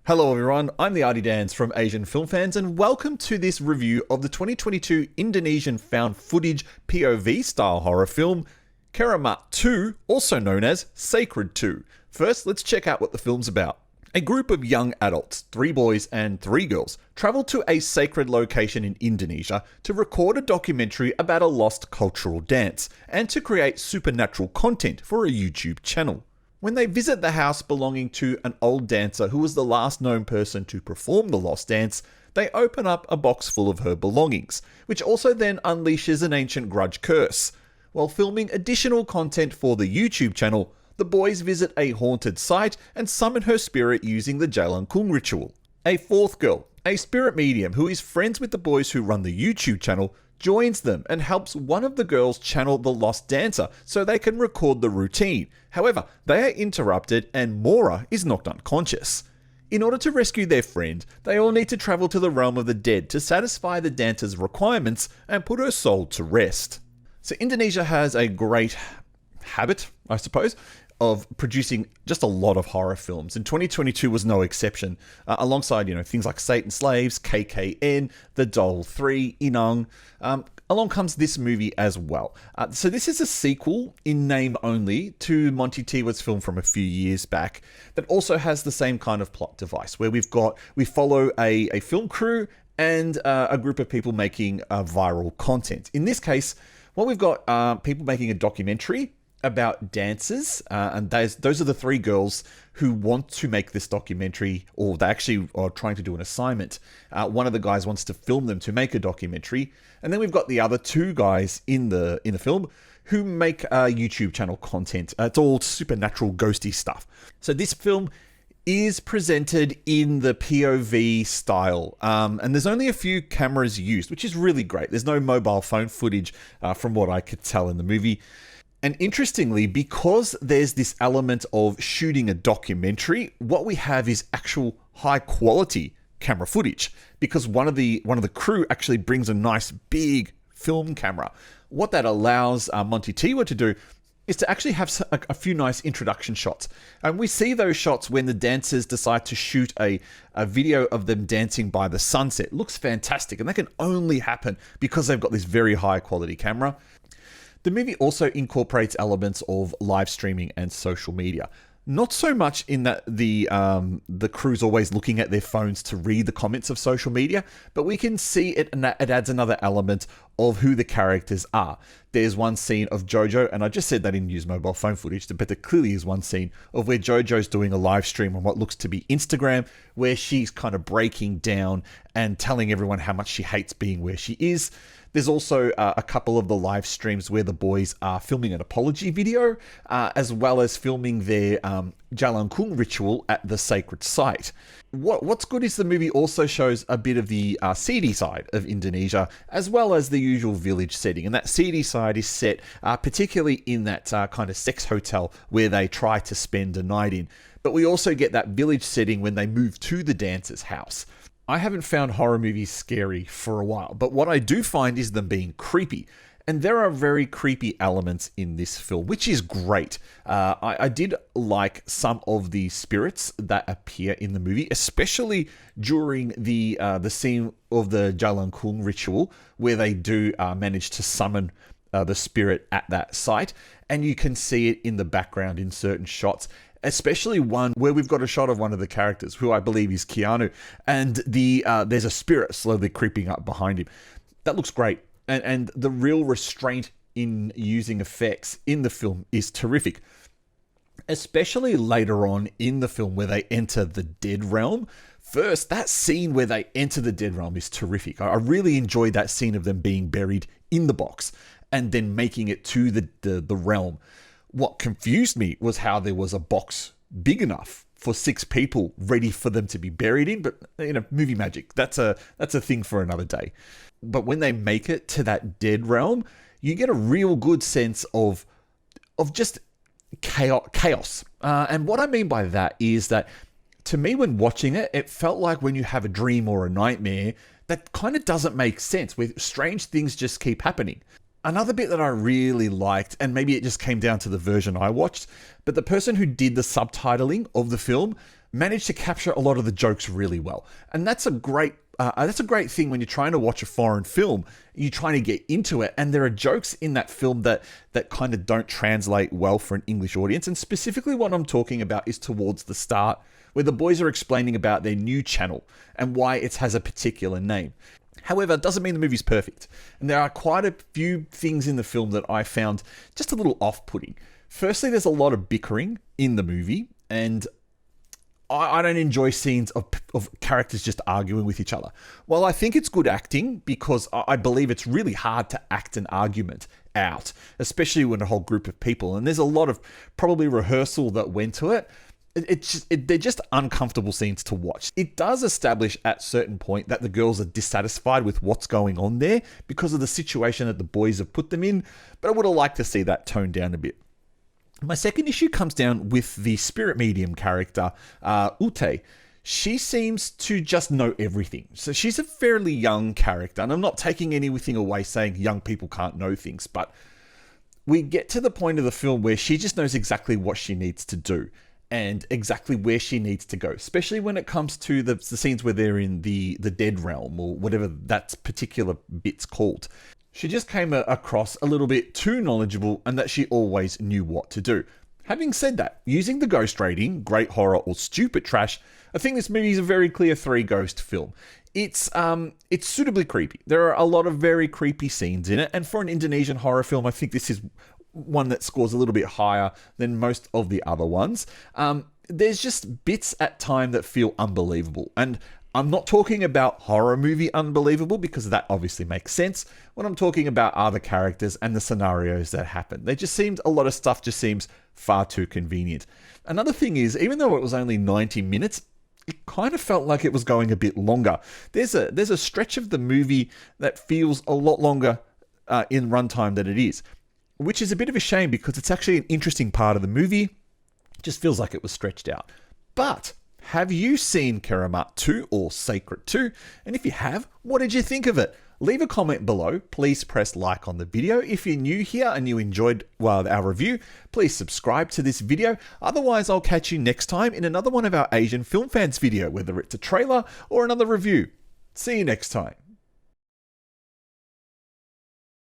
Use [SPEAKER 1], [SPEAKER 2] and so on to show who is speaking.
[SPEAKER 1] Hello everyone, I'm the Artie Dans from Asian Film Fans and welcome to this review of the 2022 Indonesian found footage POV style horror film KERAMAT 2, also known as Sacred 2. First, let's check out what the film's about. A group of young adults, 3 boys and 3 girls, travel to a sacred location in Indonesia to record a documentary about a lost cultural dance and to create supernatural content for a YouTube channel. When they visit the house belonging to an old dancer who was the last known person to perform the lost dance, they open up a box full of her belongings, which also then unleashes an ancient grudge curse. While filming additional content for the YouTube channel, the boys visit a haunted site and summon her spirit using the Jalangkung ritual. A 4th girl, a spirit medium who is friends with the boys who run the YouTube channel, joins them and helps one of the girls channel the lost dancer so they can record the routine. However, they are interrupted and Mora is knocked unconscious. In order to rescue their friend, they all need to travel to the realm of the dead to satisfy the dancer's requirements and put her soul to rest. So Indonesia has a great habit, I suppose, of producing just a lot of horror films, and 2022 was no exception. Alongside, things like Satan Slaves, KKN, The Doll 3, Inang, along comes this movie as well. So this is a sequel in name only to Monty Tiwa's film from a few years back that also has the same kind of plot device where we follow a film crew and a group of people making viral content. In this case, what we've got people making a documentary about dancers, and those are the 3 girls who want to make this documentary, or they actually are trying to do an assignment. One of the guys wants to film them to make a documentary, and then we've got the other 2 guys in the film who make YouTube channel content. It's all supernatural, ghosty stuff. So this film is presented in the POV style, and there's only a few cameras used, which is really great. There's no mobile phone footage from what I could tell in the movie. And interestingly, because there's this element of shooting a documentary, what we have is actual high quality camera footage, because one of the crew actually brings a nice big film camera. What that allows Monty Tiwa to do is to actually have a few nice introduction shots. And we see those shots when the dancers decide to shoot a video of them dancing by the sunset. It looks fantastic, and that can only happen because they've got this very high quality camera. The movie also incorporates elements of live streaming and social media. Not so much in that the crew's always looking at their phones to read the comments of social media, but we can see it, and it adds another element of who the characters are. There's one scene of Jojo, and I just said that in use mobile phone footage, but there clearly is one scene of where Jojo's doing a live stream on what looks to be Instagram, where she's kind of breaking down and telling everyone how much she hates being where she is. There's also a couple of the live streams where the boys are filming an apology video, as well as filming their Jalangkung ritual at the sacred site. What's good is the movie also shows a bit of the seedy side of Indonesia, as well as the usual village setting. And that seedy side is set particularly in that kind of sex hotel where they try to spend a night in. But we also get that village setting when they move to the dancer's house. I haven't found horror movies scary for a while, but what I do find is them being creepy. And there are very creepy elements in this film, which is great. I did like some of the spirits that appear in the movie, especially during the scene of the Jalangkung ritual, where they do manage to summon the spirit at that site. And you can see it in the background in certain shots. Especially one where we've got a shot of one of the characters, who I believe is Keanu, and there's a spirit slowly creeping up behind him. That looks great, and the real restraint in using effects in the film is terrific. Especially later on in the film where they enter the dead realm. First, that scene where they enter the dead realm is terrific. I really enjoyed that scene of them being buried in the box and then making it to the realm. What confused me was how there was a box big enough for 6 people ready for them to be buried in, but movie magic. That's a thing for another day. But when they make it to that dead realm, you get a real good sense of just chaos. And what I mean by that is that, to me, when watching it, it felt like when you have a dream or a nightmare that kind of doesn't make sense, where strange things just keep happening. Another bit that I really liked, and maybe it just came down to the version I watched, but the person who did the subtitling of the film managed to capture a lot of the jokes really well. And that's a great thing when you're trying to watch a foreign film. You're trying to get into it, and there are jokes in that film that kind of don't translate well for an English audience. And specifically what I'm talking about is towards the start, where the boys are explaining about their new channel and why it has a particular name. However, it doesn't mean the movie's perfect. And there are quite a few things in the film that I found just a little off-putting. Firstly, there's a lot of bickering in the movie, and I don't enjoy scenes of characters just arguing with each other. While I think it's good acting, because I believe it's really hard to act an argument out, especially when a whole group of people, and there's a lot of probably rehearsal that went to it. They're just uncomfortable scenes to watch. It does establish at a certain point that the girls are dissatisfied with what's going on there because of the situation that the boys have put them in, but I would have liked to see that toned down a bit. My second issue comes down with the spirit medium character, Ute. She seems to just know everything. So she's a fairly young character, and I'm not taking anything away saying young people can't know things, but we get to the point of the film where she just knows exactly what she needs to do and exactly where she needs to go, especially when it comes to the scenes where they're in the dead realm, or whatever that particular bit's called. She just came across a little bit too knowledgeable, and that she always knew what to do. Having said that, using the ghost rating, great horror or stupid trash, I think this movie is a very clear 3 ghost film. It's suitably creepy. There are a lot of very creepy scenes in it, and for an Indonesian horror film, I think this is one that scores a little bit higher than most of the other ones. There's just bits at time that feel unbelievable, and I'm not talking about horror movie unbelievable, because that obviously makes sense. What I'm talking about are the characters and the scenarios that happen. A lot of stuff just seems far too convenient. Another thing is, even though it was only 90 minutes, it kind of felt like it was going a bit longer. There's a stretch of the movie that feels a lot longer in runtime than it is, which is a bit of a shame, because it's actually an interesting part of the movie. It just feels like it was stretched out. But have you seen KERAMAT 2 or Sacred 2? And if you have, what did you think of it? Leave a comment below. Please press like on the video. If you're new here and you enjoyed our review, please subscribe to this video. Otherwise, I'll catch you next time in another one of our Asian film fans video, whether it's a trailer or another review. See you next time.